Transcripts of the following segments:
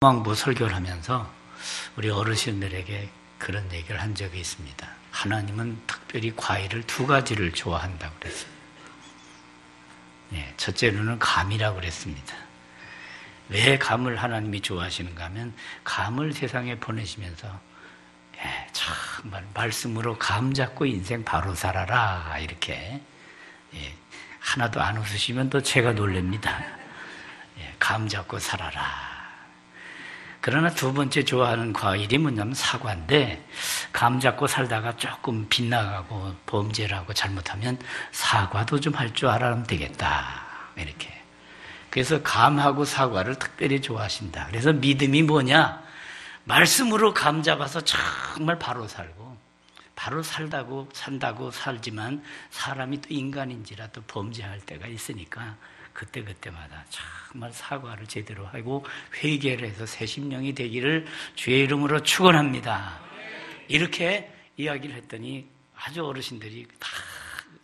소망부 설교를 하면서 우리 어르신들에게 그런 얘기를 한 적이 있습니다. 하나님은 특별히 과일을 두 가지를 좋아한다고 그랬어요. 첫째로는 감이라고 그랬습니다. 왜 감을 하나님이 좋아하시는가 하면 감을 세상에 보내시면서 정말 말씀으로 감 잡고 인생 바로 살아라 이렇게 하나도 안 웃으시면 또 제가 놀랍니다. 감 잡고 살아라. 그러나 두 번째 좋아하는 과일이 뭐냐면 사과인데 감 잡고 살다가 조금 빗나가고 범죄를 하고 잘못하면 사과도 좀 할 줄 알아면 되겠다 이렇게. 그래서 감하고 사과를 특별히 좋아하신다. 그래서 믿음이 뭐냐? 말씀으로 감 잡아서 정말 바로 살고 바로 산다고 살지만 사람이 또 인간인지라 또 범죄할 때가 있으니까 그때마다 정말 사과를 제대로 하고 회개를 해서 새 심령이 되기를 주의 이름으로 축원합니다. 이렇게 이야기를 했더니 아주 어르신들이 다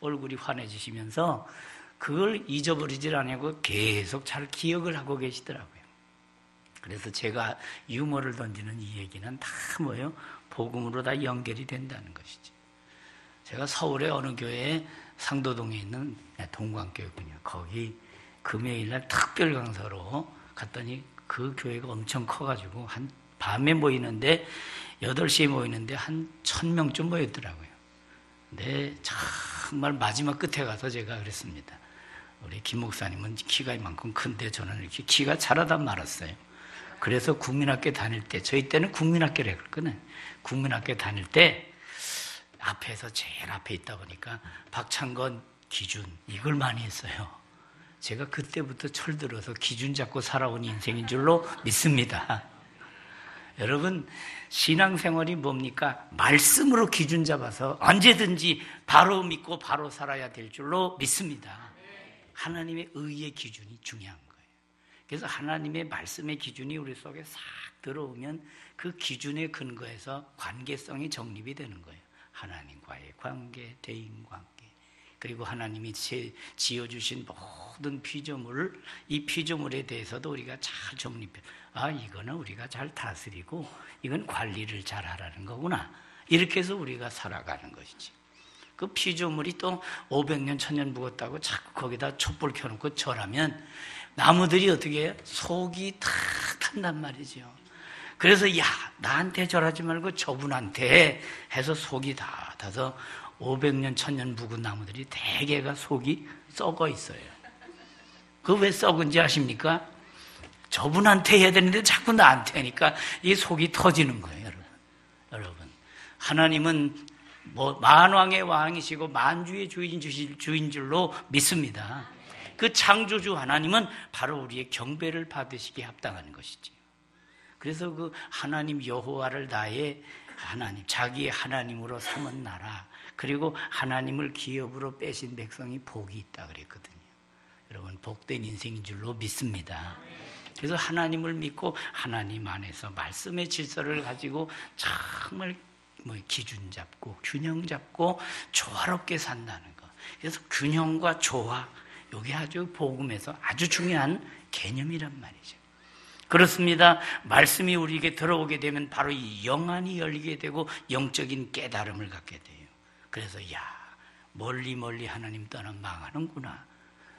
얼굴이 환해지시면서 그걸 잊어버리질 않고 계속 잘 기억을 하고 계시더라고요. 그래서 제가 유머를 던지는 이 얘기는 다 뭐예요? 복음으로 다 연결이 된다는 것이죠. 제가 서울의 어느 교회에 상도동에 있는 동광교회군요. 거기 금요일날 특별 강사로 갔더니 그 교회가 엄청 커가지고 한 밤에 모이는데 8시에 모이는데 한 1000명쯤 모였더라고요. 근데 정말 마지막 끝에 가서 제가 그랬습니다. 우리 김 목사님은 키가 이만큼 큰데 저는 이렇게 키가 자라다 말았어요. 그래서 국민학교 다닐 때, 저희 때는 국민학교를 했거든요. 국민학교 다닐 때 앞에서 제일 앞에 있다 보니까 박창건, 기준 이걸 많이 했어요. 제가 그때부터 철들어서 기준 잡고 살아온 인생인 줄로 믿습니다. 여러분, 신앙생활이 뭡니까? 말씀으로 기준 잡아서 언제든지 바로 믿고 바로 살아야 될 줄로 믿습니다. 하나님의 의의 기준이 중요한 거예요. 그래서 하나님의 말씀의 기준이 우리 속에 싹 들어오면 그 기준에 근거해서 관계성이 정립이 되는 거예요. 하나님과의 관계, 대인관계. 그리고 하나님이 지어주신 모든 피조물, 이 피조물에 대해서도 우리가 잘 정립해. 이거는 우리가 잘 다스리고 이건 관리를 잘 하라는 거구나. 이렇게 해서 우리가 살아가는 것이지. 그 피조물이 또 500년, 1000년 묵었다고 자꾸 거기다 촛불 켜놓고 절하면 나무들이 어떻게 해요? 속이 탁 탄단 말이죠. 그래서 나한테 절하지 말고 저분한테 해서 속이 다 타서 500년, 1000년 묵은 나무들이 대개가 속이 썩어 있어요. 그 왜 썩은지 아십니까? 저분한테 해야 되는데 자꾸 나한테 하니까 이 속이 터지는 거예요, 여러분. 하나님은 만왕의 왕이시고 만주의 주인 줄로 믿습니다. 그 창조주 하나님은 바로 우리의 경배를 받으시기에 합당한 것이지. 그래서 그 하나님 여호와를 나의 하나님, 자기의 하나님으로 삼은 나라, 그리고 하나님을 기업으로 빼신 백성이 복이 있다 그랬거든요. 여러분, 복된 인생인 줄로 믿습니다. 그래서 하나님을 믿고 하나님 안에서 말씀의 질서를 가지고 정말 기준 잡고 균형 잡고 조화롭게 산다는 거. 그래서 균형과 조화, 이게 아주 복음에서 아주 중요한 개념이란 말이죠. 그렇습니다. 말씀이 우리에게 들어오게 되면 바로 이 영안이 열리게 되고 영적인 깨달음을 갖게 돼요. 그래서 멀리 하나님 떠나 망하는구나.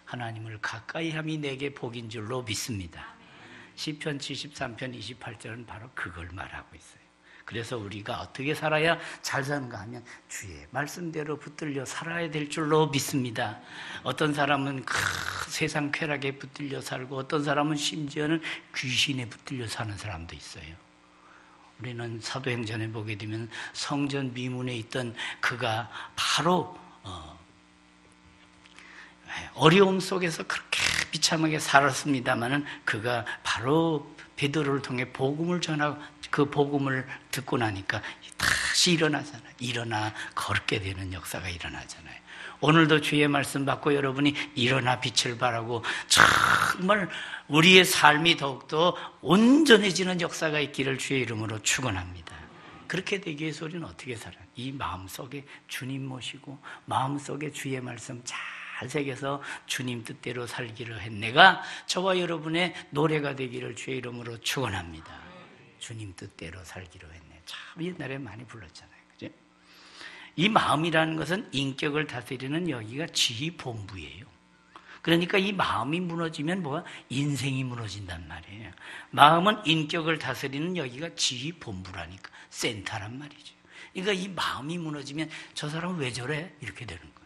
하나님을 가까이 함이 내게 복인 줄로 믿습니다. 시편 73편 28절은 바로 그걸 말하고 있어요. 그래서 우리가 어떻게 살아야 잘 사는가 하면 주의 말씀대로 붙들려 살아야 될 줄로 믿습니다. 어떤 사람은 세상 쾌락에 붙들려 살고 어떤 사람은 심지어는 귀신에 붙들려 사는 사람도 있어요. 우리는 사도행전에 보게 되면 성전 미문에 있던 그가 바로 어려움 속에서 그렇게 비참하게 살았습니다마는 그가 바로 베드로를 통해 복음을 전하고 그 복음을 듣고 나니까 다시 일어나잖아요. 일어나 걷게 되는 역사가 일어나잖아요. 오늘도 주의 말씀 받고 여러분이 일어나 빛을 발하고 정말 우리의 삶이 더욱더 온전해지는 역사가 있기를 주의 이름으로 축원합니다. 그렇게 되기 위해서 우리는 어떻게 살아요? 이 마음속에 주님 모시고 마음속에 주의 말씀 잘 잘 새겨서 주님 뜻대로 살기로 했네가 저와 여러분의 노래가 되기를 주의 이름으로 축원합니다. 주님 뜻대로 살기로 했네. 참 옛날에 많이 불렀잖아요. 그죠? 이 마음이라는 것은 인격을 다스리는 여기가 지휘본부예요. 그러니까 이 마음이 무너지면 뭐가? 인생이 무너진단 말이에요. 마음은 인격을 다스리는 여기가 지휘본부라니까, 센터란 말이죠. 그러니까 이 마음이 무너지면 저 사람은 왜 저래? 이렇게 되는 거예요.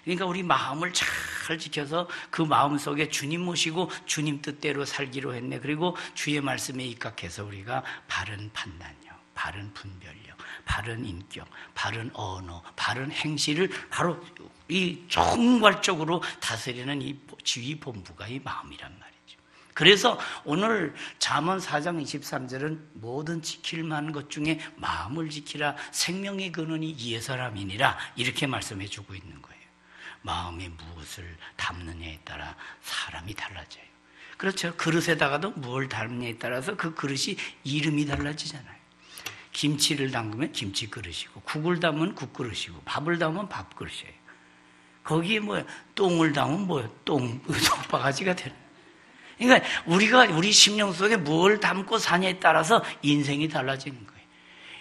그러니까 우리 마음을 잘 지켜서 그 마음 속에 주님 모시고 주님 뜻대로 살기로 했네. 그리고 주의 말씀에 입각해서 우리가 바른 판단력, 바른 분별력, 바른 인격, 바른 언어, 바른 행실을 바로 이 총괄적으로 다스리는 이 지휘본부가 이 마음이란 말이죠. 그래서 오늘 잠언 4장 23절은 모든 지킬 만한 것 중에 마음을 지키라. 생명의 근원이 이에 사람이니라. 이렇게 말씀해 주고 있는 거예요. 마음에 무엇을 담느냐에 따라 사람이 달라져요. 그렇죠. 그릇에다가도 뭘 담느냐에 따라서 그 그릇이 이름이 달라지잖아요. 김치를 담그면 김치 그릇이고, 국을 담으면 국 그릇이고, 밥을 담으면 밥 그릇이에요. 거기에 똥을 담으면 똥, 바가지가 되는. 그러니까 우리가 우리 심령 속에 뭘 담고 사냐에 따라서 인생이 달라지는 거예요.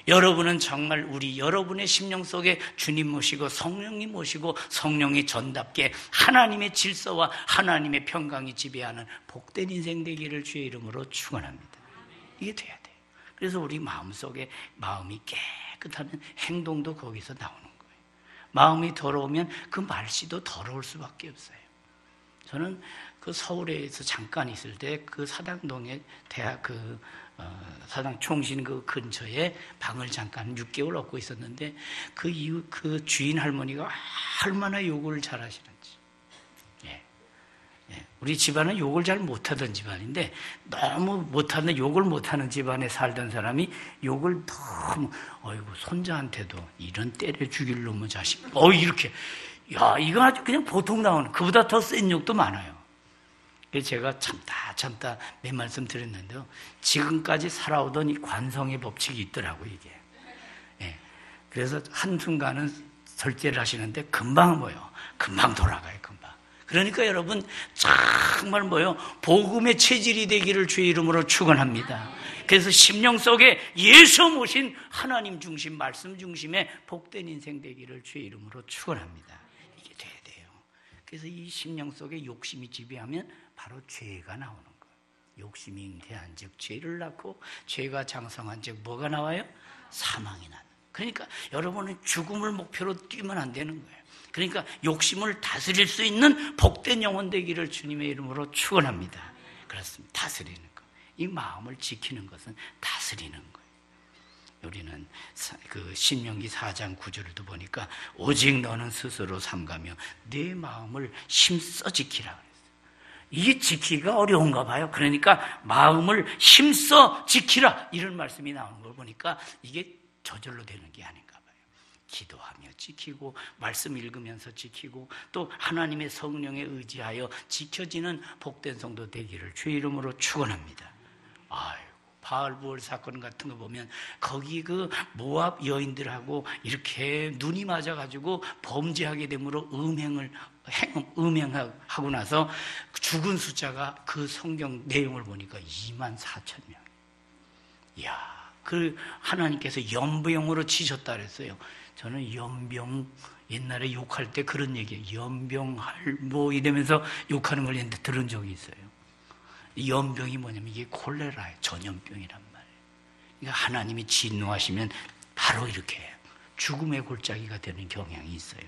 여러분은 정말 여러분의 심령 속에 주님 모시고 성령님 모시고 성령이 전답게 하나님의 질서와 하나님의 평강이 지배하는 복된 인생 되기를 주의 이름으로 축원합니다. 이게 돼야 돼요. 그래서 우리 마음 속에 마음이 깨끗하면 행동도 거기서 나오는 거예요. 마음이 더러우면 그 말씨도 더러울 수밖에 없어요. 저는 그 서울에서 잠깐 있을 때 그 사당동에 대학 사당 총신 그 근처에 방을 잠깐 6개월 얻고 있었는데 그 주인 할머니가 얼마나 욕을 잘하시는지. 우리 집안은 욕을 잘 못하던 집안인데 너무 욕을 못하는 집안에 살던 사람이 욕을 너무 손자한테도 이런 때려 죽일 놈의 자식 이렇게 이거 아주 그냥 보통 나오는 그보다 더 센 욕도 많아요. 그래서 제가 참다 몇 말씀 드렸는데요. 지금까지 살아오던 이 관성의 법칙이 있더라고요, 이게. 그래서 한순간은 절제를 하시는데 금방 돌아가요, 금방. 그러니까 여러분 정말 복음의 체질이 되기를 주의 이름으로 축원합니다. 그래서 심령 속에 예수 모신 하나님 중심, 말씀 중심의 복된 인생 되기를 주의 이름으로 축원합니다. 이게 돼야 돼요. 그래서 이 심령 속에 욕심이 지배하면 바로 죄가 나오는 거예요. 욕심이 잉태한 즉 죄를 낳고 죄가 장성한 즉 뭐가 나와요? 사망이 나는. 그러니까 여러분은 죽음을 목표로 뛰면 안 되는 거예요. 그러니까 욕심을 다스릴 수 있는 복된 영혼 되기를 주님의 이름으로 축원합니다. 그렇습니다. 다스리는 거. 이 마음을 지키는 것은 다스리는 거예요. 우리는 그 신명기 4장 9절도 보니까 오직 너는 스스로 삼가며 내 마음을 힘써 지키라 그랬어요. 이게 지키기가 어려운가 봐요. 그러니까 마음을 힘써 지키라 이런 말씀이 나오는 걸 보니까 이게 저절로 되는 게 아닌가 봐요. 기도하며 지키고 말씀 읽으면서 지키고 또 하나님의 성령에 의지하여 지켜지는 복된 성도 되기를 주의 이름으로 축원합니다. 바알부월 사건 같은 거 보면 거기 그 모압 여인들하고 이렇게 눈이 맞아가지고 범죄하게 되므로 음행하고 나서 죽은 숫자가 그 성경 내용을 보니까 24,000명. 이야, 그 하나님께서 연병으로 치셨다 그랬어요. 저는 연병 옛날에 욕할 때 그런 얘기예요. 연병할 이러면서 욕하는 걸 옛날에 들은 적이 있어요. 연병이 뭐냐면 이게 콜레라예요. 전염병이란 말이에요. 그러니까 하나님이 진노하시면 바로 이렇게 해요. 죽음의 골짜기가 되는 경향이 있어요.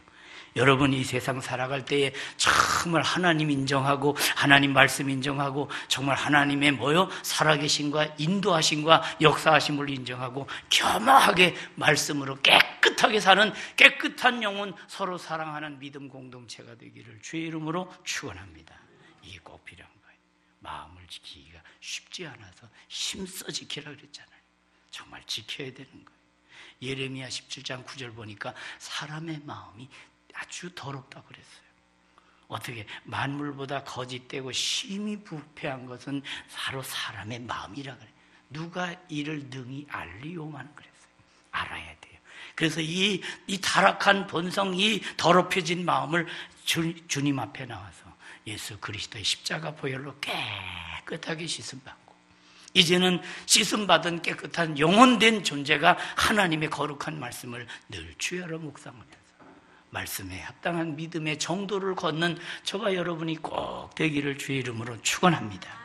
여러분 이 세상 살아갈 때에 정말 하나님 인정하고 하나님 말씀 인정하고 정말 하나님의 살아계신과 인도하심과 역사하심을 인정하고 겸허하게 말씀으로 깨끗하게 사는 깨끗한 영혼 서로 사랑하는 믿음 공동체가 되기를 주의 이름으로 축원합니다. 이게 꼭 필요한 거예요. 마음을 지키기가 쉽지 않아서 힘써 지키라 그랬잖아요. 정말 지켜야 되는 거예요. 예레미야 17장 9절 보니까 사람의 마음이 아주 더럽다고 그랬어요. 어떻게? 만물보다 거짓되고 심히 부패한 것은 바로 사람의 마음이라 그래요. 누가 이를 능히 알리오만 그랬어요. 알아야 돼요. 그래서 이 타락한 본성, 이 더럽혀진 마음을 주님 앞에 나와서 예수 그리스도의 십자가 보혈로 깨끗하게 씻음받고, 이제는 씻음받은 깨끗한 영혼된 존재가 하나님의 거룩한 말씀을 늘 주여로 묵상하면서 말씀에 합당한 믿음의 정도를 걷는 저와 여러분이 꼭 되기를 주의 이름으로 축원합니다.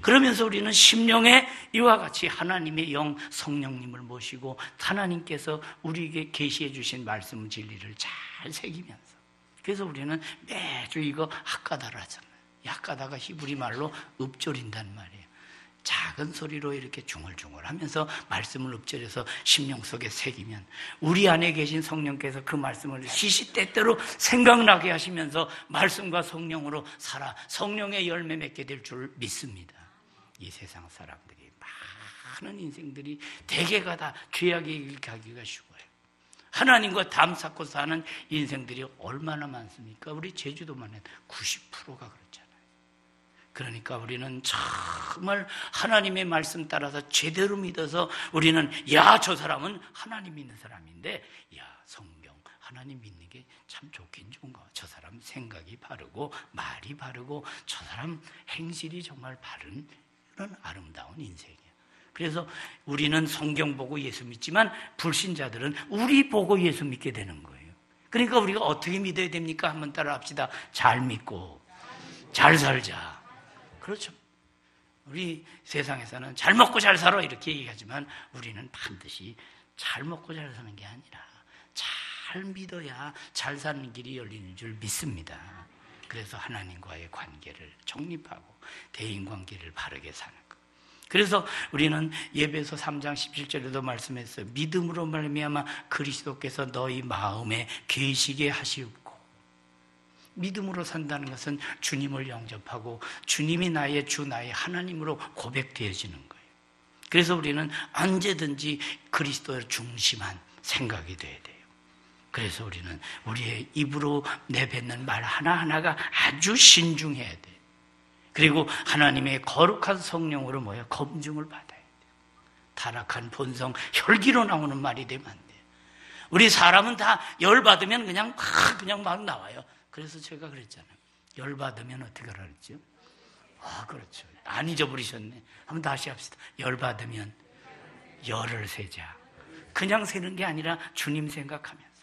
그러면서 우리는 심령에 이와 같이 하나님의 영 성령님을 모시고 하나님께서 우리에게 계시해 주신 말씀 진리를 잘 새기면서, 그래서 우리는 매주 이거 핫가다를 하잖아요. 핫가다가 히브리 말로 읊조린단 말이에요. 작은 소리로 이렇게 중얼중얼 하면서 말씀을 읊조려서 심령 속에 새기면 우리 안에 계신 성령께서 그 말씀을 시시때때로 생각나게 하시면서 말씀과 성령으로 살아 성령의 열매 맺게 될 줄 믿습니다. 이 세상 사람들이, 많은 인생들이 대개가 다 죄악의 길 가기가 쉬워요. 하나님과 담 쌓고 사는 인생들이 얼마나 많습니까? 우리 제주도만 해도 90%가 그렇잖아요. 그러니까 우리는 정말 하나님의 말씀 따라서 제대로 믿어서 우리는 저 사람은 하나님 믿는 사람인데 성경 하나님 믿는 게 참 좋긴 좋은가, 저 사람 생각이 바르고 말이 바르고 저 사람 행실이 정말 바른 그런 아름다운 인생이에요. 그래서 우리는 성경 보고 예수 믿지만 불신자들은 우리 보고 예수 믿게 되는 거예요. 그러니까 우리가 어떻게 믿어야 됩니까? 한번 따라 합시다. 잘 믿고 잘 살자. 그렇죠. 우리 세상에서는 잘 먹고 잘 살아 이렇게 얘기하지만 우리는 반드시 잘 먹고 잘 사는 게 아니라 잘 믿어야 잘 사는 길이 열리는 줄 믿습니다. 그래서 하나님과의 관계를 정립하고 대인관계를 바르게 사는 것. 그래서 우리는 예배서 3장 17절에도 말씀했어요. 믿음으로 말미암아 그리스도께서 너희 마음에 계시게 하시옵고. 믿음으로 산다는 것은 주님을 영접하고 주님이 나의 주, 나의 하나님으로 고백되어지는 거예요. 그래서 우리는 언제든지 그리스도를 중심한 생각이 돼야 돼요. 그래서 우리는 우리의 입으로 내뱉는 말 하나하나가 아주 신중해야 돼요. 그리고 하나님의 거룩한 성령으로 검증을 받아야 돼요. 타락한 본성, 혈기로 나오는 말이 되면 안 돼요. 우리 사람은 다 열받으면 그냥 막 나와요. 그래서 제가 그랬잖아요. 열받으면 어떻게 하라 그랬죠? 그렇죠. 안 잊어버리셨네. 한번 다시 합시다. 열받으면 열을 세자. 그냥 세는 게 아니라 주님 생각하면서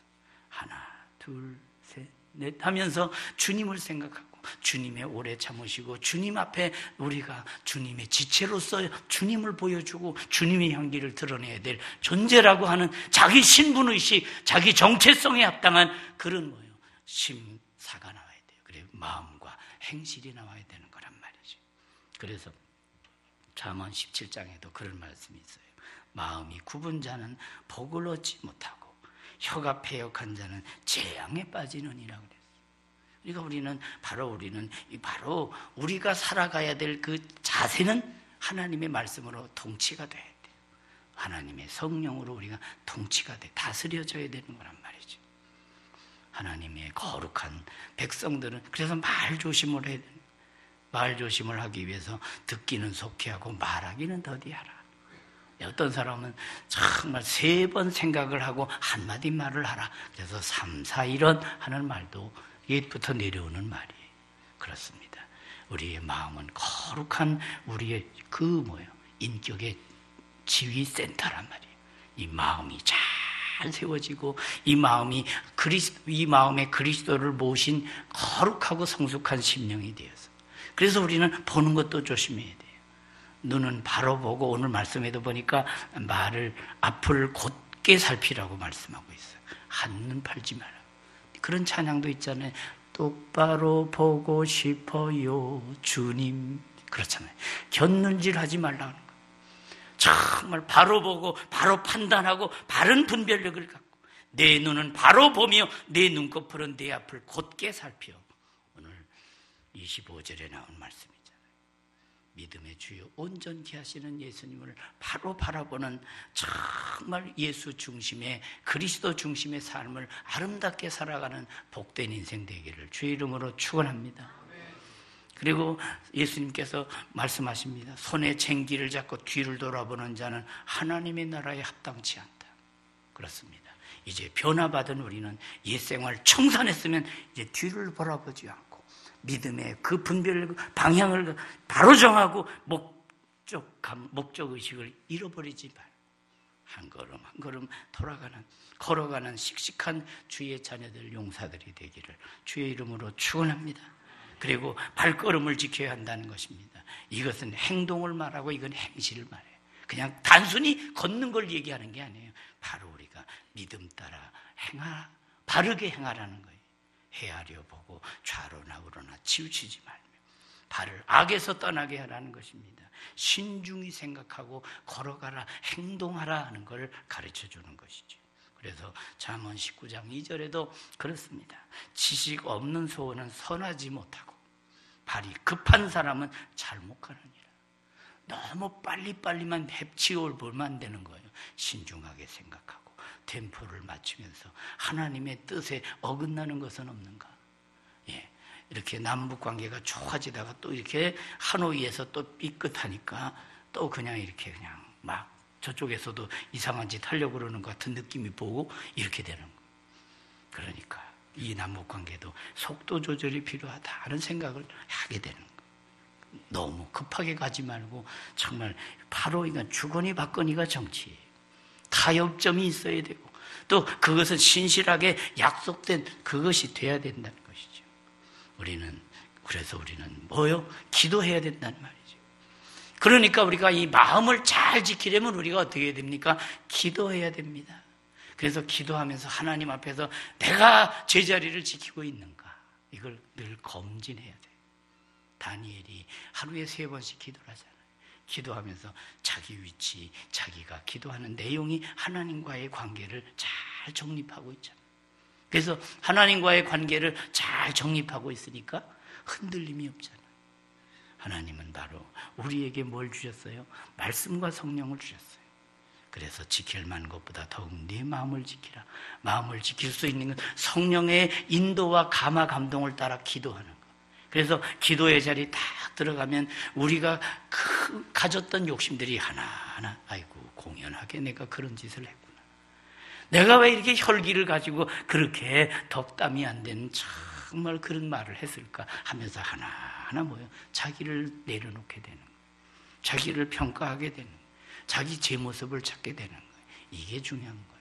하나, 둘, 셋, 넷 하면서 주님을 생각하고 주님의 오래 참으시고 주님 앞에 우리가 주님의 지체로서 주님을 보여주고 주님의 향기를 드러내야 될 존재라고 하는 자기 신분의식, 자기 정체성에 합당한 그런 심사가 나와야 돼요. 그래 마음과 행실이 나와야 되는 거란 말이죠. 그래서 잠언 17장에도 그런 말씀이 있어요. 마음이 굽은 자는 복을 얻지 못하고 혀가 패역한 자는 재앙에 빠지느니라 그랬어요. 그러니까 우리는 바로 우리가 살아가야 될 그 자세는 하나님의 말씀으로 통치가 돼야 돼요. 하나님의 성령으로 우리가 통치가 돼 다스려져야 되는 거란 말이죠. 하나님의 거룩한 백성들은 그래서 말 조심을 해야 돼요. 말 조심을 하기 위해서 듣기는 속히 하고 말하기는 더디하라. 어떤 사람은 정말 3번 생각을 하고 한마디 말을 하라. 그래서 3, 4, 1원 하는 말도 옛부터 내려오는 말이에요. 그렇습니다. 우리의 마음은 거룩한 우리의 인격의 지휘센터란 말이에요. 이 마음이 잘 세워지고 이 마음에 그리스도를 모신 거룩하고 성숙한 심령이 되어서, 그래서 우리는 보는 것도 조심해야 돼요. 눈은 바로 보고, 오늘 말씀에도 보니까 앞을 곧게 살피라고 말씀하고 있어요. 한눈 팔지 마라. 그런 찬양도 있잖아요. 똑바로 보고 싶어요 주님. 그렇잖아요. 곁눈질 하지 말라는 거. 정말 바로 보고 바로 판단하고 바른 분별력을 갖고 내 눈은 바로 보며 내 눈꺼풀은 내 앞을 곧게 살펴. 오늘 25절에 나온 말씀이잖아요. 믿음의 주요 온전케 하시는 예수님을 바로 바라보는 정말 예수 중심의, 그리스도 중심의 삶을 아름답게 살아가는 복된 인생 되기를 주의 이름으로 축원합니다. 그리고 예수님께서 말씀하십니다. 손에 쟁기를 잡고 뒤를 돌아보는 자는 하나님의 나라에 합당치 않다. 그렇습니다. 이제 변화받은 우리는 옛 생활 청산했으면 이제 뒤를 돌아보지 않고 믿음의 그 분별 방향을 바로 정하고 목적의식을 잃어버리지 말고 한 걸음 한 걸음 걸어가는 씩씩한 주의 자녀들 용사들이 되기를 주의 이름으로 축원합니다. 그리고 발걸음을 지켜야 한다는 것입니다. 이것은 행동을 말하고 이건 행실을 말해요. 그냥 단순히 걷는 걸 얘기하는 게 아니에요. 바로 우리가 믿음 따라 바르게 행하라는 거예요. 헤아려 보고 좌로나 우로나 치우치지 말며 발을 악에서 떠나게 하라는 것입니다. 신중히 생각하고 걸어가라, 행동하라 하는 걸 가르쳐 주는 것이죠. 그래서 잠언 19장 2절에도 그렇습니다. 지식 없는 소원은 선하지 못하고 발이 급한 사람은 잘못 가느니라. 너무 빨리빨리만 해치워보면 안 되는 거예요. 신중하게 생각하고 템포를 맞추면서 하나님의 뜻에 어긋나는 것은 없는가. 이렇게 남북관계가 좋아지다가 또 이렇게 하노이에서 또 삐끗하니까 또 그냥 이렇게 그냥 막 저쪽에서도 이상한 짓 하려고 그러는 것 같은 느낌이 보고 이렇게 되는 거예요. 그러니까 이 남북관계도 속도 조절이 필요하다는 생각을 하게 되는 거예요. 너무 급하게 가지 말고 정말 바로 이건 주거니 받거니가 정치예요. 타협점이 있어야 되고 또 그것은 신실하게 약속된 그것이 돼야 된다는 것이죠. 그래서 우리는 뭐요? 기도해야 된다는 말이죠. 그러니까 우리가 이 마음을 잘 지키려면 우리가 어떻게 해야 됩니까? 기도해야 됩니다. 그래서 기도하면서 하나님 앞에서 내가 제자리를 지키고 있는가? 이걸 늘 검진해야 돼요. 다니엘이 하루에 3번씩 기도를 하잖아요. 기도하면서 자기 위치, 자기가 기도하는 내용이 하나님과의 관계를 잘 정립하고 있잖아요. 그래서 하나님과의 관계를 잘 정립하고 있으니까 흔들림이 없잖아요. 하나님은 바로 우리에게 뭘 주셨어요? 말씀과 성령을 주셨어요. 그래서 지킬 만한 것보다 더욱 네 마음을 지키라. 마음을 지킬 수 있는 건 성령의 인도와 감화 감동을 따라 기도하는 것. 그래서 기도의 자리 딱 들어가면 우리가 가졌던 욕심들이 하나하나 아이고 공연하게 내가 그런 짓을 했구나. 내가 왜 이렇게 혈기를 가지고 그렇게 덕담이 안 되는 정말 그런 말을 했을까 하면서 하나하나 자기를 내려놓게 되는 거예요. 자기를 평가하게 되는 거예요. 자기 제 모습을 찾게 되는 거예요. 이게 중요한 거예요.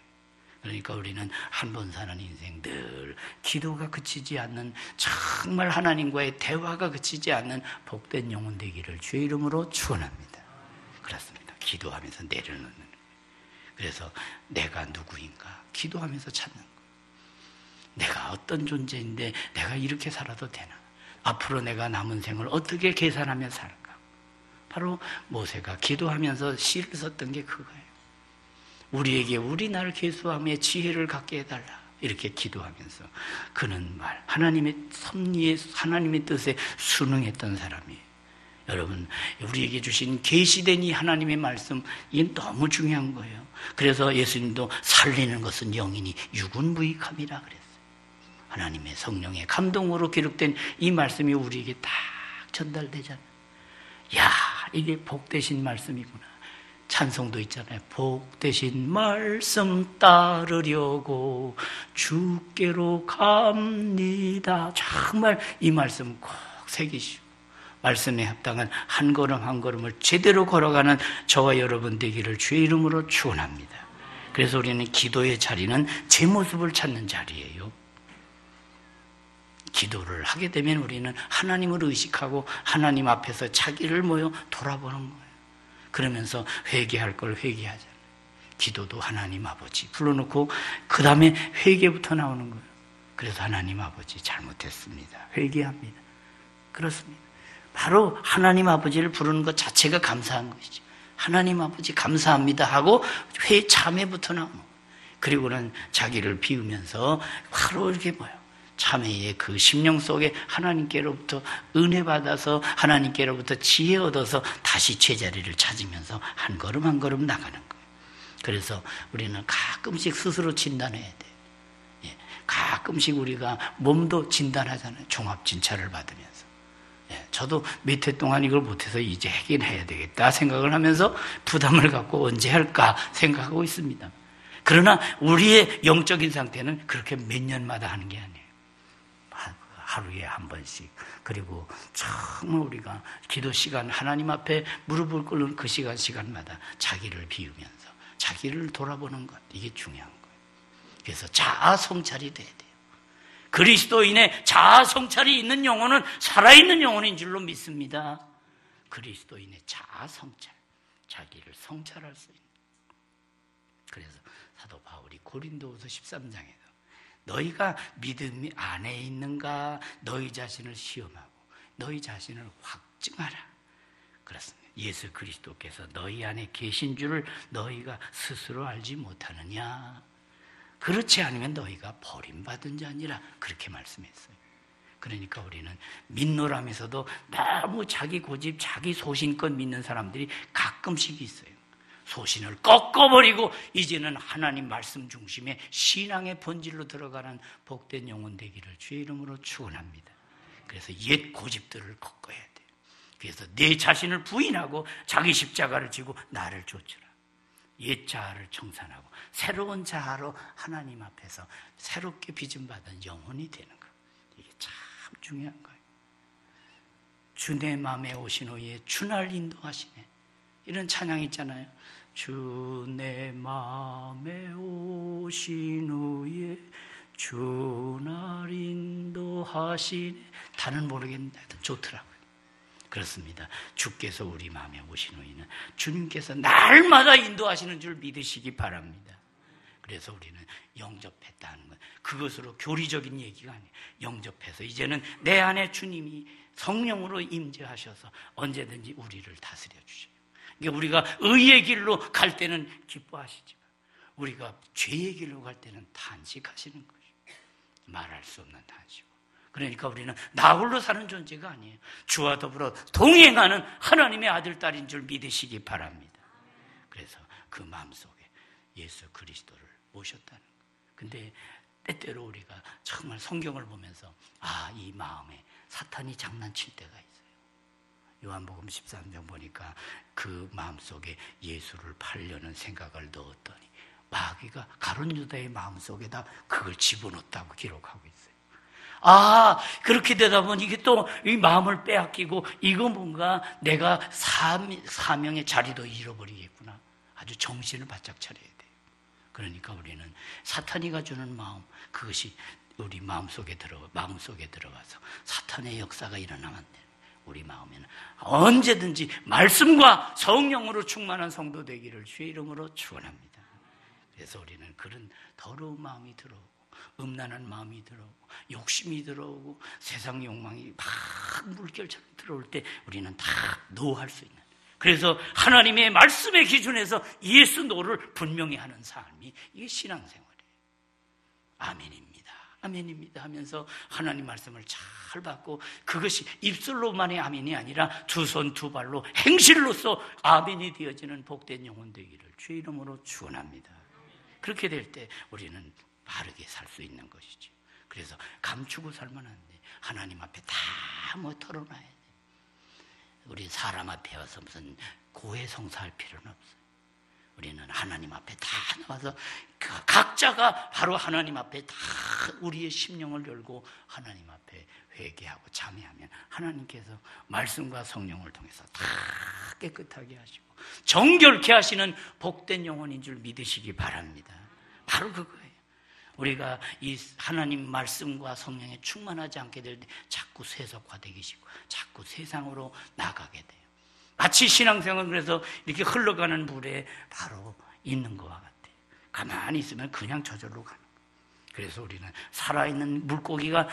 그러니까 우리는 한 번 사는 인생 늘 기도가 그치지 않는 정말 하나님과의 대화가 그치지 않는 복된 영혼 되기를 주의 이름으로 축원합니다. 그렇습니다. 기도하면서 내려놓는 거예요. 그래서 내가 누구인가 기도하면서 찾는 거예요. 내가 어떤 존재인데 내가 이렇게 살아도 되나? 앞으로 내가 남은 생을 어떻게 계산하며 살까? 바로 모세가 기도하면서 시를 썼던 게 그거예요. 우리에게 우리날 계수함의 지혜를 갖게 해달라. 이렇게 기도하면서 그는 하나님의 섭리에 하나님의 뜻에 순응했던 사람이에요. 여러분, 우리에게 주신 계시된 이 하나님의 말씀, 이게 너무 중요한 거예요. 그래서 예수님도 살리는 것은 영이니 육은 무익함이라 그랬어요. 하나님의 성령의 감동으로 기록된 이 말씀이 우리에게 딱 전달되잖아요. 야, 이게 복되신 말씀이구나. 찬송도 있잖아요. 복되신 말씀 따르려고 주께로 갑니다. 정말 이 말씀 꼭 새기시고 말씀에 합당한 한 걸음 한 걸음을 제대로 걸어가는 저와 여러분 되기를 주의 이름으로 축원합니다. 그래서 우리는 기도의 자리는 제 모습을 찾는 자리예요. 기도를 하게 되면 우리는 하나님을 의식하고 하나님 앞에서 자기를 돌아보는 거예요. 그러면서 회개할 걸 회개하잖아요. 기도도 하나님 아버지 불러놓고 그 다음에 회개부터 나오는 거예요. 그래서 하나님 아버지 잘못했습니다. 회개합니다. 그렇습니다. 바로 하나님 아버지를 부르는 것 자체가 감사한 것이죠. 하나님 아버지 감사합니다 하고 참회부터 나오는 거예요. 그리고는 자기를 비우면서 바로 이렇게 참회의 그 심령 속에 하나님께로부터 은혜 받아서 하나님께로부터 지혜 얻어서 다시 제자리를 찾으면서 한 걸음 한 걸음 나가는 거예요. 그래서 우리는 가끔씩 스스로 진단해야 돼요. 가끔씩 우리가 몸도 진단하잖아요. 종합진찰을 받으면서. 저도 몇 해 동안 이걸 못해서 이제 하긴 해야 되겠다 생각을 하면서 부담을 갖고 언제 할까 생각하고 있습니다. 그러나 우리의 영적인 상태는 그렇게 몇 년마다 하는 게 아니에요. 하루에 한 번씩. 그리고 정말 우리가 기도 시간, 하나님 앞에 무릎을 꿇는 그 시간마다 자기를 비우면서 자기를 돌아보는 것, 이게 중요한 거예요. 그래서 자아 성찰이 돼야 돼요. 그리스도인의 자아 성찰이 있는 영혼은 살아있는 영혼인 줄로 믿습니다. 그리스도인의 자아 성찰, 자기를 성찰할 수 있는. 그래서 사도 바울이 고린도후서 13장에서 너희가 믿음이 안에 있는가 너희 자신을 시험하고 너희 자신을 확증하라. 그렇습니다. 예수 그리스도께서 너희 안에 계신 줄을 너희가 스스로 알지 못하느냐. 그렇지 않으면 너희가 버림받은 자니라. 그렇게 말씀했어요. 그러니까 우리는 믿노라면서도 너무 자기 고집, 자기 소신껏 믿는 사람들이 가끔씩 있어요. 소신을 꺾어버리고 이제는 하나님 말씀 중심의 신앙의 본질로 들어가는 복된 영혼 되기를 주의 이름으로 축원합니다. 그래서 옛 고집들을 꺾어야 돼요. 그래서 내 자신을 부인하고 자기 십자가를 지고 나를 좇으라. 옛 자아를 청산하고 새로운 자아로 하나님 앞에서 새롭게 빚음받은 영혼이 되는 것. 이게 참 중요한 거예요. 주 내 마음에 오신 후에 주날 인도하시네. 이런 찬양 있잖아요. 주 내 마음에 오신 후에 주날 인도하시네. 다는 모르겠는데 좋더라고요. 그렇습니다. 주께서 우리 마음에 오신 후에는 주님께서 날마다 인도하시는 줄 믿으시기 바랍니다. 그래서 우리는 영접했다는 것, 그것으로 교리적인 얘기가 아니에요. 영접해서 이제는 내 안에 주님이 성령으로 임재하셔서 언제든지 우리를 다스려 주셔요. 그러니까 우리가 의의 길로 갈 때는 기뻐하시지만 우리가 죄의 길로 갈 때는 탄식하시는 것이죠. 말할 수 없는 탄식. 그러니까 우리는 나 홀로 사는 존재가 아니에요. 주와 더불어 동행하는 하나님의 아들, 딸인 줄 믿으시기 바랍니다. 그래서 그 마음속에 예수 그리스도를 모셨다는 거예요. 근데 때때로 우리가 정말 성경을 보면서 이 마음에 사탄이 장난칠 때가 있어요. 요한복음 13장 보니까 그 마음속에 예수를 팔려는 생각을 넣었더니 마귀가 가룟 유다의 마음속에다 그걸 집어넣었다고 기록하고 있어요. 그렇게 되다 보니 이게 또 이 마음을 빼앗기고 이거 뭔가 내가 사명의 자리도 잃어버리겠구나. 아주 정신을 바짝 차려야 돼요. 그러니까 우리는 사탄이가 주는 마음, 그것이 우리 마음속에 들어와서 사탄의 역사가 일어나면 안 돼요. 우리 마음에는 언제든지 말씀과 성령으로 충만한 성도 되기를 주의 이름으로 축원합니다. 그래서 우리는 그런 더러운 마음이 들어오고 음란한 마음이 들어오고 욕심이 들어오고 세상 욕망이 막 물결처럼 들어올 때 우리는 다 노할 수 있는, 그래서 하나님의 말씀의 기준에서 예수 노를 분명히 하는 삶이 이게 신앙생활이에요. 아멘입니다 하면서 하나님 말씀을 잘 받고 그것이 입술로만의 아멘이 아니라 두 손 두 발로 행실로서 아멘이 되어지는 복된 영혼 되기를 주의 이름으로 축원합니다. 그렇게 될 때 우리는 바르게 살 수 있는 것이죠. 그래서 감추고 살면 안 돼. 하나님 앞에 다 털어놔야 돼. 우리 사람 앞에 와서 무슨 고해성사할 필요는 없어요. 우리는 하나님 앞에 다 나와서 각자가 바로 하나님 앞에 다 우리의 심령을 열고 하나님 앞에 회개하고 참회하면 하나님께서 말씀과 성령을 통해서 다 깨끗하게 하시고 정결케 하시는 복된 영혼인 줄 믿으시기 바랍니다. 바로 그거예요. 우리가 이 하나님 말씀과 성령에 충만하지 않게 될 때 자꾸 세속화되기 쉽고 자꾸 세상으로 나가게 돼요. 마치 신앙생활은 그래서 이렇게 흘러가는 물에 바로 있는 것과 같아요. 가만히 있으면 그냥 저절로 가는 거예요. 그래서 우리는 살아있는 물고기가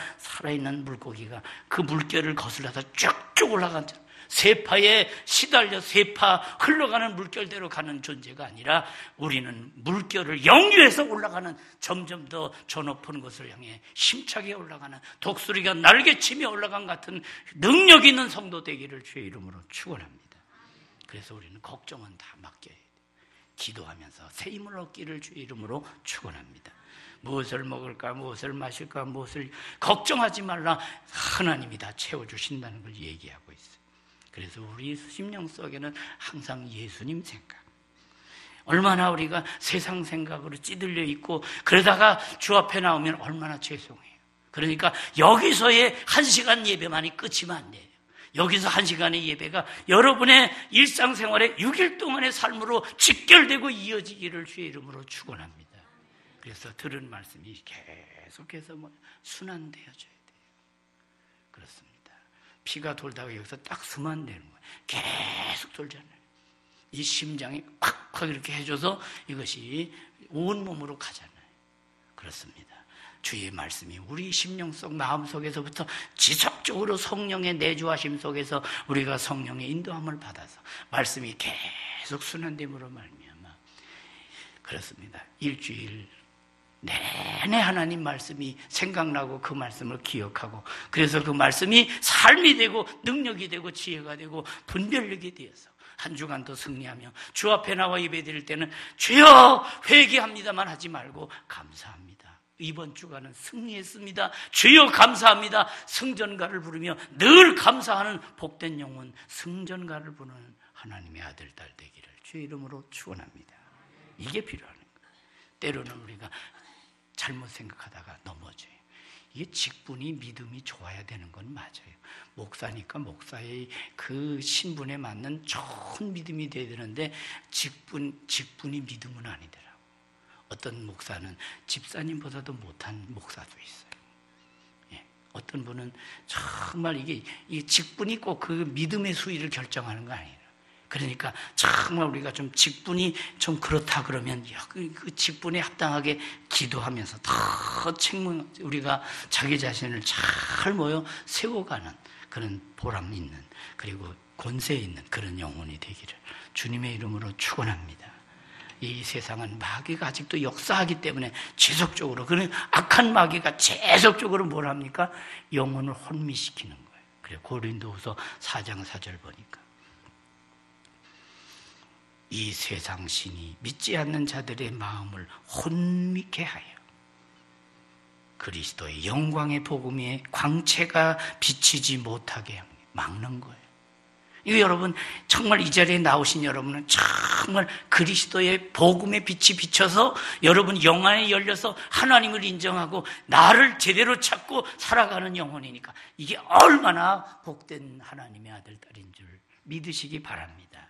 그 물결을 거슬러서 쭉쭉 올라간다. 세파에 시달려 세파 흘러가는 물결대로 가는 존재가 아니라 우리는 물결을 역류해서 올라가는 점점 더 저 높은 곳을 향해 힘차게 올라가는 독수리가 날개치며 올라간 같은 능력 있는 성도 되기를 주의 이름으로 축원합니다. 그래서 우리는 걱정은 다 맡겨야 돼요. 기도하면서 새 힘을 얻기를 주의 이름으로 축원합니다. 무엇을 먹을까, 무엇을 마실까, 무엇을 걱정하지 말라. 하나님이 다 채워주신다는 걸 얘기하고 있어요. 그래서 우리 심령 속에는 항상 예수님 생각, 얼마나 우리가 세상 생각으로 찌들려 있고 그러다가 주 앞에 나오면 얼마나 죄송해요. 그러니까 여기서의 1시간 예배만이 끝이면 안 돼요. 여기서 1시간의 예배가 여러분의 일상생활의 6일 동안의 삶으로 직결되고 이어지기를 주의 이름으로 축원합니다. 그래서 들은 말씀이 계속해서 순환되어져야 돼요. 그렇습니다. 피가 돌다가 여기서 딱 서면 안 되는 거예요. 계속 돌잖아요. 이 심장이 콱콱 이렇게 해줘서 이것이 온몸으로 가잖아요. 그렇습니다. 주의 말씀이 우리 심령 속 마음 속에서부터 지속적으로 성령의 내주하심 속에서 우리가 성령의 인도함을 받아서 말씀이 계속 순환됨으로 말미암아 그렇습니다. 일주일 내내 하나님 말씀이 생각나고 그 말씀을 기억하고 그래서 그 말씀이 삶이 되고 능력이 되고 지혜가 되고 분별력이 되어서 한 주간 더 승리하며 주 앞에 나와 예배드릴 때는 주여 회개합니다만 하지 말고 감사합니다. 이번 주간은 승리했습니다. 주여 감사합니다. 승전가를 부르며 늘 감사하는 복된 영혼 승전가를 부르는 하나님의 아들 딸 되기를 주의 이름으로 축원합니다. 이게 필요한 거예요. 때로는 우리가 잘못 생각하다가 넘어져요. 이게 직분이 믿음이 좋아야 되는 건 맞아요. 목사니까 목사의 그 신분에 맞는 좋은 믿음이 돼야 되는데 직분이 믿음은 아니더라고요. 어떤 목사는 집사님보다도 못한 목사도 있어요. 예. 어떤 분은 정말 이 직분이 꼭 그 믿음의 수위를 결정하는 거 아니에요. 그러니까 정말 우리가 좀 직분이 좀 그렇다 그러면 그 직분에 합당하게 기도하면서 더 우리가 자기 자신을 잘 모여 세워가는 그런 보람 있는 그리고 권세 있는 그런 영혼이 되기를 주님의 이름으로 축원합니다. 이 세상은 마귀가 아직도 역사하기 때문에 지속적으로 그런 악한 마귀가 계속적으로 뭘 합니까? 영혼을 혼미시키는 거예요. 그래 고린도후서 4장 4절 보니까 이 세상 신이 믿지 않는 자들의 마음을 혼미케 하여 그리스도의 영광의 복음의 광채가 비치지 못하게 막는 거예요. 이거 여러분 정말 이 자리에 나오신 여러분은 정말 그리스도의 복음의 빛이 비쳐서 여러분 영안이 열려서 하나님을 인정하고 나를 제대로 찾고 살아가는 영혼이니까 이게 얼마나 복된 하나님의 아들 딸인 줄 믿으시기 바랍니다.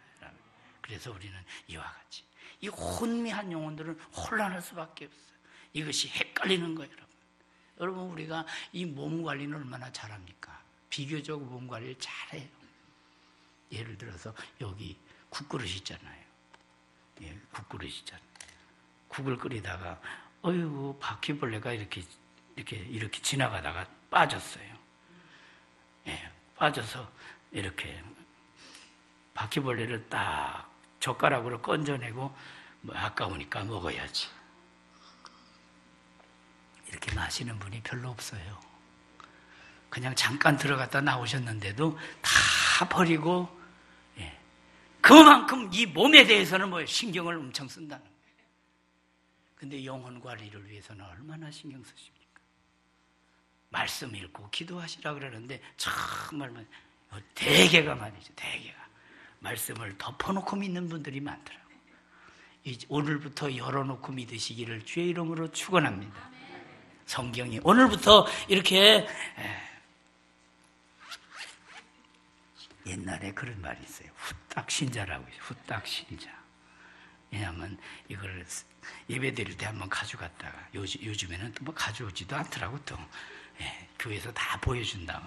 그래서 우리는 이와 같이 이 혼미한 영혼들은 혼란할 수밖에 없어요. 이것이 헷갈리는 거예요. 여러분 우리가 이 몸 관리는 얼마나 잘합니까? 비교적 몸 관리를 잘해요. 예를 들어서 여기 국그릇 있잖아요. 예, 국그릇 있잖아요. 국을 끓이다가 어이구 바퀴벌레가 이렇게 지나가다가 빠졌어요. 예, 빠져서 이렇게 바퀴벌레를 딱 젓가락으로 건져내고 아까우니까 먹어야지. 이렇게 마시는 분이 별로 없어요. 그냥 잠깐 들어갔다 나오셨는데도 다 버리고 그만큼 이 몸에 대해서는 신경을 엄청 쓴다는 거예요. 근데 영혼 관리를 위해서는 얼마나 신경 쓰십니까? 말씀 읽고 기도하시라 그러는데 정말 대개가 말이죠. 대개가 말씀을 덮어놓고 믿는 분들이 많더라고요. 오늘부터 열어놓고 믿으시기를 주의 이름으로 축원합니다. 성경이 오늘부터 이렇게 옛날에 그런 말이 있어요. 후딱 신자라고 있어요. 후딱 신자. 왜냐하면 이걸 예배 드릴 때 한번 가져갔다가 요즘에는 또 가져오지도 않더라고 또. 교회에서 다 보여준다.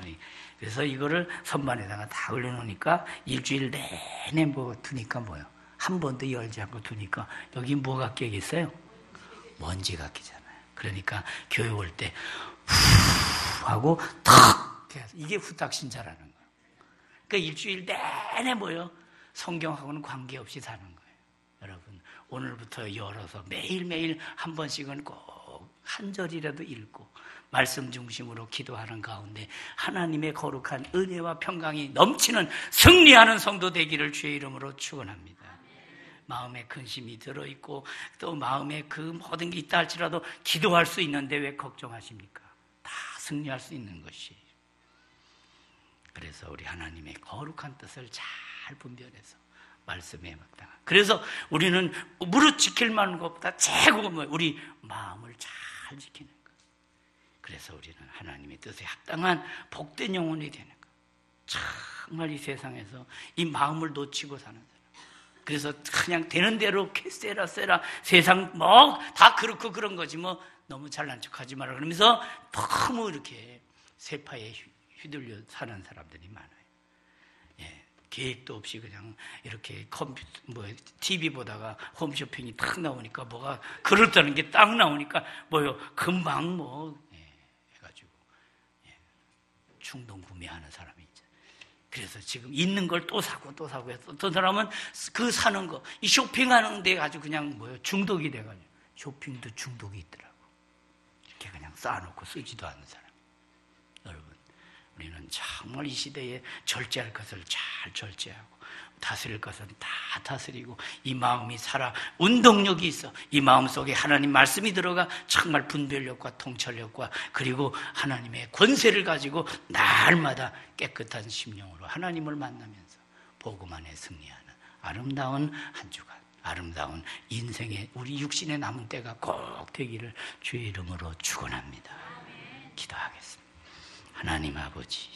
그래서 이거를 선반에다가 다 올려놓으니까 일주일 내내 두니까 한 번도 열지 않고 두니까 여기 뭐가 끼겠어요? 먼지가 끼잖아요. 그러니까 교회 올 때 후 하고 탁 이게 후딱 신자라는 거예요. 그러니까 일주일 내내 성경하고는 관계없이 사는 거예요. 여러분 오늘부터 열어서 매일매일 한 번씩은 꼭 한 절이라도 읽고 말씀 중심으로 기도하는 가운데 하나님의 거룩한 은혜와 평강이 넘치는 승리하는 성도 되기를 주의 이름으로 축원합니다. 마음에 근심이 들어있고 또 마음에 그 모든 게 있다 할지라도 기도할 수 있는데 왜 걱정하십니까? 다 승리할 수 있는 것이. 그래서 우리 하나님의 거룩한 뜻을 잘 분별해서 말씀에 마땅한. 그래서 우리는 무릇 지킬 만한 것보다 최고가 뭐예요? 우리 마음을 잘 지키는 것. 그래서 우리는 하나님의 뜻에 합당한 복된 영혼이 되는 것. 정말 이 세상에서 이 마음을 놓치고 사는 사람. 그래서 그냥 되는 대로 세라 세상 뭐 다 그렇고 그런 거지 뭐 너무 잘난 척하지 마라 그러면서 너무 이렇게 세파에 휘둘려 사는 사람들이 많아요. 예, 계획도 없이 그냥 이렇게 TV 보다가 홈쇼핑이 딱 나오니까 뭐가 그렇다는 게 딱 나오니까 뭐요 금방 해가지고 충동 구매하는 사람이 있죠. 그래서 지금 있는 걸 또 사고 해서 어떤 사람은 그 사는 거, 이 쇼핑하는 데 아주 그냥 중독이 돼가지고 쇼핑도 중독이 있더라고. 이렇게 그냥 쌓아놓고 쓰지도 않는 사람. 여러분, 우리는 정말 이 시대에 절제할 것을 잘 절제하고 다스릴 것은 다 다스리고 이 마음이 살아 운동력이 있어. 이 마음 속에 하나님 말씀이 들어가 정말 분별력과 통찰력과 그리고 하나님의 권세를 가지고 날마다 깨끗한 심령으로 하나님을 만나면서 복음 안에 승리하는 아름다운 한 주간, 아름다운 인생의 우리 육신의 남은 때가 꼭 되기를 주의 이름으로 축원합니다. 기도하겠습니다. 하나님 아버지,